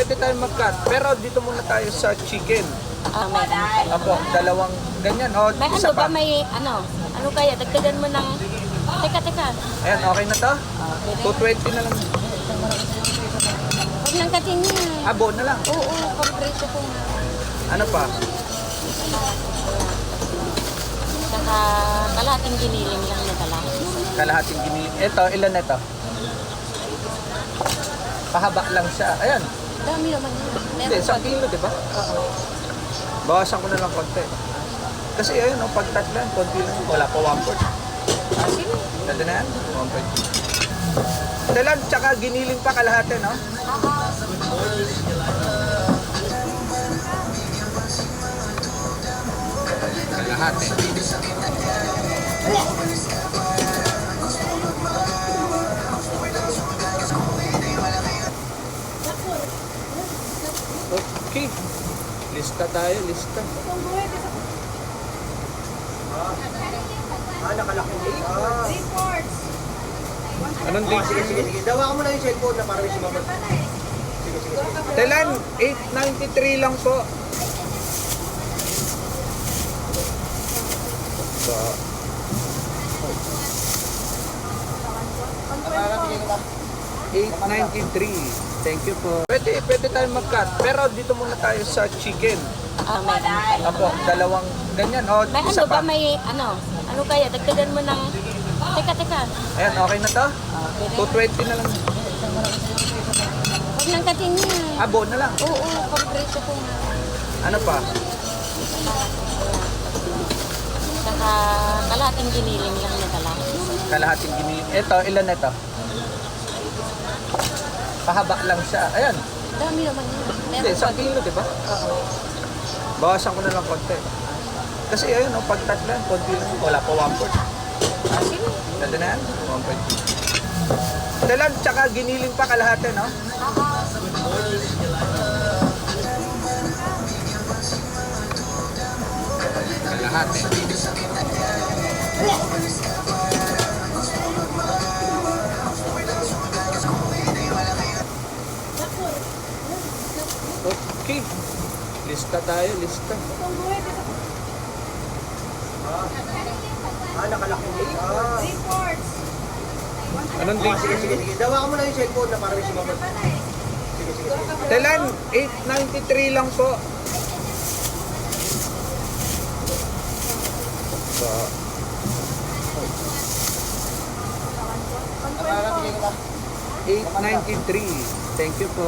pwede tayong mag-cut. Pero dito muna tayo sa chicken. Meron. Apo, dalawang ganyan. O, May isa ano ba, pa. may ano kaya, dagdagan mo ng, teka. Ayan, okay na to? Pwede. 220 na lang. Huwag nang katin niya. Abo na lang. Oo, kompreso ko nga. Ano pa? Saka kalahating giniling lang na kalahati. Kalahating giniling. Ito, ilan na ito? Pahaba lang siya. Ayan. Dami naman yun. Hindi, 1 kilo, di ba? Oo. Bawasan ko na lang konti. Kasi ayun, no, pag tatlan, konti lang. Wala pa 1/4. Sige. Ganda na yan? 1/4. Dalan, tsaka giniling pa kalahati, no? Kalahati. Okay. Lista tayo, lista. Nakalaki. Anong date? Sige. Dawa ka mo lang yung cellphone na para may sumabot. Dalan, 893 lang po. So, Nakakabigay ka ba? 893. Thank you po. Pwede tayong mag-cut. Pero dito muna tayo sa chicken. Meron. Apo, dalawang ganyan. O, May isa ano ba, pa. may ano kaya, dagdagan mo ng, teka. Ayan, okay na to? Pwede. 220 na lang. Huwag nang katin niya. Abo na lang. Oo, kompreso ko nga. Ano pa? Saka kalahating giniling lang na kalahati. Kalahating giniling. Ito, ilan na ito? Pahaba lang siya. Ayan. Dami naman yun. Hindi, 1 kilo, di ba? Oo. Bawasan ko na lang konti. Kasi ayun, no, pag tatlan, konti lang. Wala pa 1/4. Sige. Ganda na yan? 1/4. Dalan, tsaka giniling pa kalahati, no? Kalahati. Okay. Lista tayo, lista. Nakalaki. Anong date? Sige. Dawa ka mo lang yung cellphone na para may sumabot. Dalan, 893 lang po. So, Nakakabigay ka ba? 893. Thank you po.